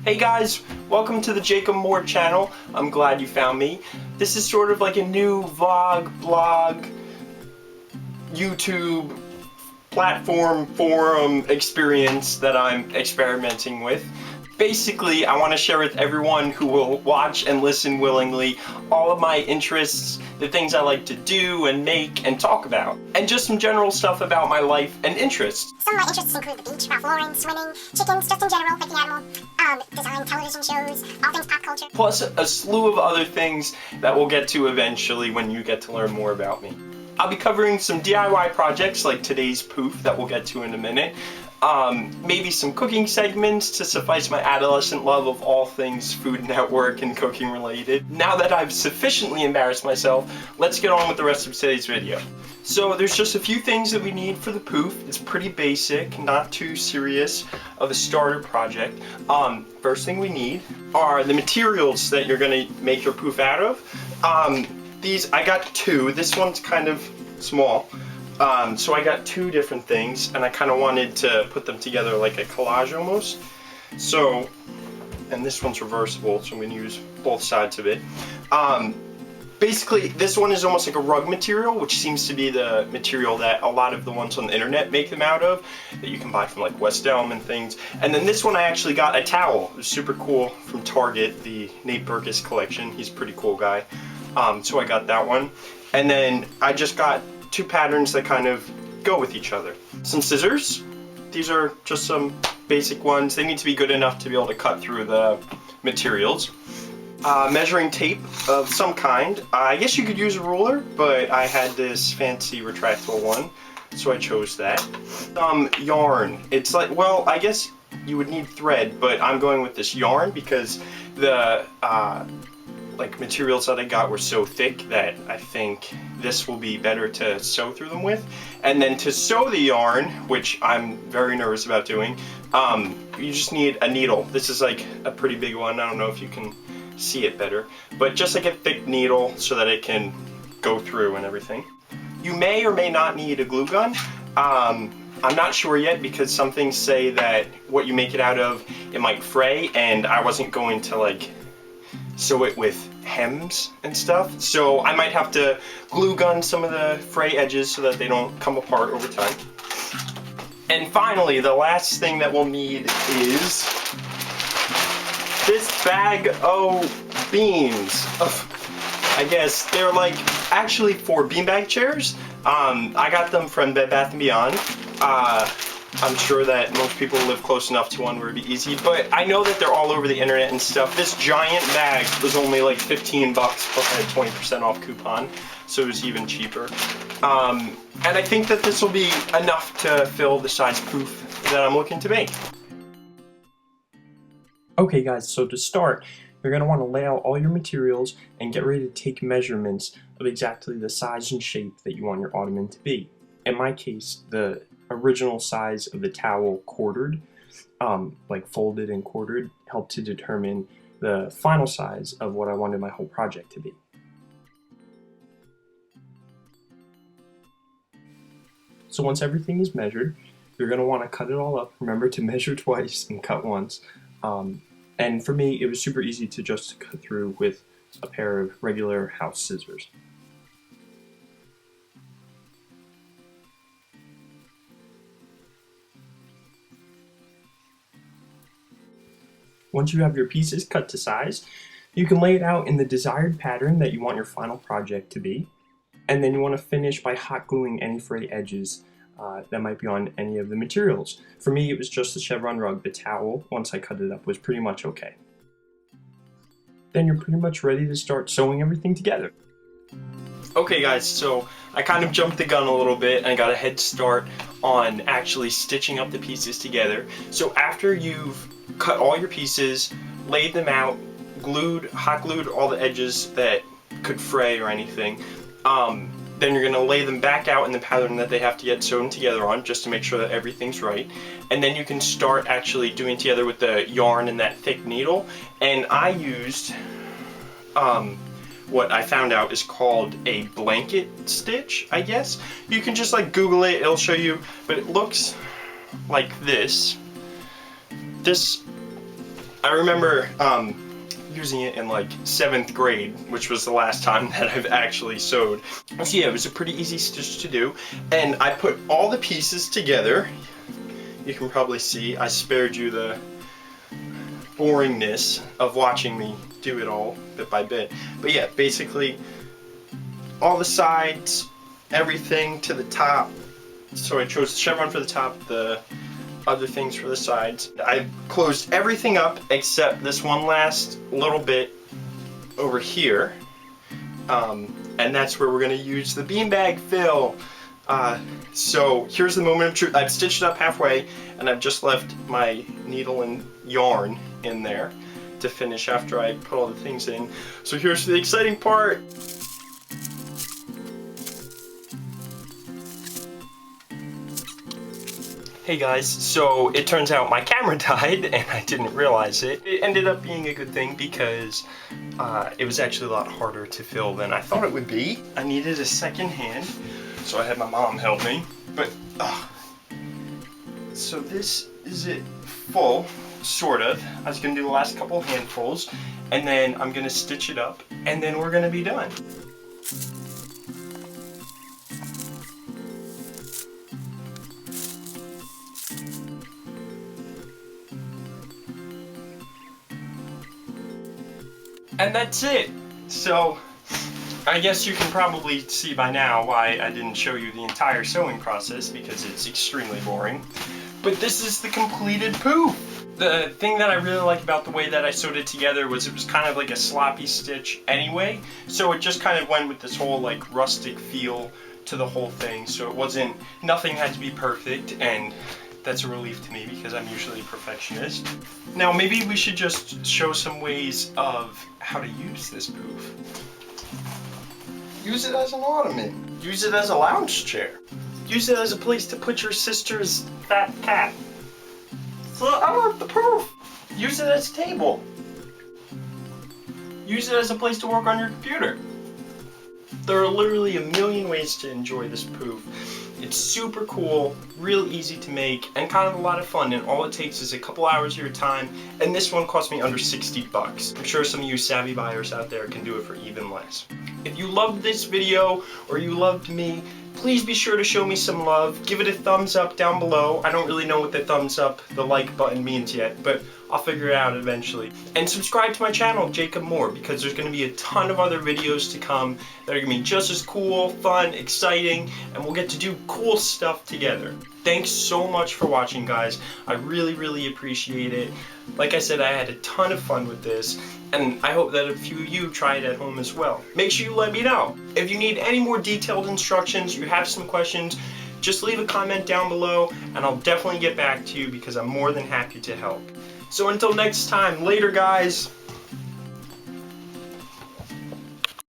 Hey guys, welcome to the JakobMorr channel. I'm glad you found me. This is sort of like a new vlog, blog, YouTube, platform, forum experience that I'm experimenting with. Basically, I want to share with everyone who will watch and listen willingly all of my interests, the things I like to do and make and talk about, and just some general stuff about my life and interests. Some of my interests include the beach, Ralph Lauren, swimming, chickens, just in general, like the animal, design, television shows, all things pop culture. Plus a slew of other things that we'll get to eventually when you get to learn more about me. I'll be covering some DIY projects like today's poof that we'll get to in a minute. Maybe some cooking segments to suffice my adolescent love of all things Food Network and cooking related. Now that I've sufficiently embarrassed myself, let's get on with the rest of today's video. So there's just a few things that we need for the poof. It's pretty basic, not too serious of a starter project. First thing we need are the materials that you're gonna make your poof out of. These, I got two. This one's kind of small. So I got two different things, and I kind of wanted to put them together like a collage almost. So, and this one's reversible, so I'm going to use both sides of it. Basically, this one is almost like a rug material, which seems to be the material that a lot of the ones on the internet make them out of, that you can buy from like West Elm and things. And then this one I actually got a towel. It was super cool from Target, the Nate Burgess collection. He's a pretty cool guy. So I got that one. And then I just got two patterns that kind of go with each other. Some scissors. These are just some basic ones. They need to be good enough to be able to cut through the materials. Measuring tape of some kind. I guess you could use a ruler, but I had this fancy retractable one, so I chose that. Some yarn. It's like, well, I guess you would need thread, but I'm going with this yarn because the like materials that I got were so thick that I think this will be better to sew through them with. And then to sew the yarn, which I'm very nervous about doing, you just need a needle. This is like a pretty big one. I don't know if you can see it better, but just like a thick needle so that it can go through and everything. You may or may not need a glue gun. I'm not sure yet because some things say that what you make it out of, it might fray, and I wasn't going to like sew it with hems and stuff, so I might have to glue gun some of the fray edges so that they don't come apart over time. And finally, the last thing that we'll need is this bag of beans. I guess they're like actually 4 beanbag chairs. I got them from Bed Bath & Beyond. I'm sure that most people live close enough to one where it'd be easy, but I know that they're all over the internet and stuff. This giant bag was only like 15 bucks plus I had 20% off coupon, so it was even cheaper. And I think that this will be enough to fill the size poof that I'm looking to make. Okay guys, so to start, you're going to want to lay out all your materials and get ready to take measurements of exactly the size and shape that you want your ottoman to be. In my case, the original size of the towel quartered, like folded and quartered, helped to determine the final size of what I wanted my whole project to be. So once everything is measured, you're going to want to cut it all up. Remember to measure twice and cut once. And for me, it was super easy to just cut through with a pair of regular house scissors. Once you have your pieces cut to size, you can lay it out in the desired pattern that you want your final project to be. And then you want to finish by hot gluing any frayed edges that might be on any of the materials. For me, it was just the chevron rug. The towel, once I cut it up, was pretty much okay. Then you're pretty much ready to start sewing everything together. Okay guys, so I kind of jumped the gun a little bit and got a head start on actually stitching up the pieces together. So after you've cut all your pieces, laid them out, hot glued all the edges that could fray or anything, then you're going to lay them back out in the pattern that they have to get sewn together on, just to make sure that everything's right. And then you can start actually doing it together with the yarn and that thick needle. And I used what I found out is called a blanket stitch, I guess. You can just like Google it, it'll show you, but it looks like this. This I remember using it in like 7th grade, which was the last time that I've actually sewed. So yeah, it was a pretty easy stitch to do, and I put all the pieces together. You can probably see I spared you the boringness of watching me do it all bit by bit. But yeah, basically all the sides, everything to the top. So I chose the chevron for the top, the other things for the sides. I closed everything up except this one last little bit over here. And that's where we're gonna use the beanbag fill. So here's the moment of truth. I've stitched it up halfway, and I've just left my needle and yarn in there to finish after I put all the things in. So here's the exciting part. Hey guys, so it turns out my camera died and I didn't realize it. It ended up being a good thing because it was actually a lot harder to fill than I thought it would be. I needed a second hand, so I had my mom help me. But, so this is it full, sort of. I was gonna do the last couple handfuls, and then I'm gonna stitch it up, and then we're gonna be done. And that's it. So, I guess you can probably see by now why I didn't show you the entire sewing process, because it's extremely boring. But this is the completed poof. The thing that I really like about the way that I sewed it together was it was kind of like a sloppy stitch anyway, so it just kind of went with this whole like rustic feel to the whole thing, so it wasn't, nothing had to be perfect, and that's a relief to me because I'm usually a perfectionist. Now maybe we should just show some ways of how to use this poof. Use it as an ottoman. Use it as a lounge chair. Use it as a place to put your sister's fat cat. So I love the poof. Use it as a table. Use it as a place to work on your computer. There are literally a million ways to enjoy this poof. It's super cool, real easy to make, and kind of a lot of fun, and all it takes is a couple hours of your time, and this one cost me under 60 bucks. I'm sure some of you savvy buyers out there can do it for even less. If you loved this video, or you loved me, please be sure to show me some love. Give it a thumbs up down below. I don't really know what the thumbs up, the like button means yet, but I'll figure it out eventually. And subscribe to my channel, JakobMorr, because there's going to be a ton of other videos to come that are going to be just as cool, fun, exciting, and we'll get to do cool stuff together. Thanks so much for watching, guys. I really, really appreciate it. Like I said, I had a ton of fun with this, and I hope that a few of you try it at home as well. Make sure you let me know. If you need any more detailed instructions, you have some questions, just leave a comment down below, and I'll definitely get back to you because I'm more than happy to help. So until next time, later guys.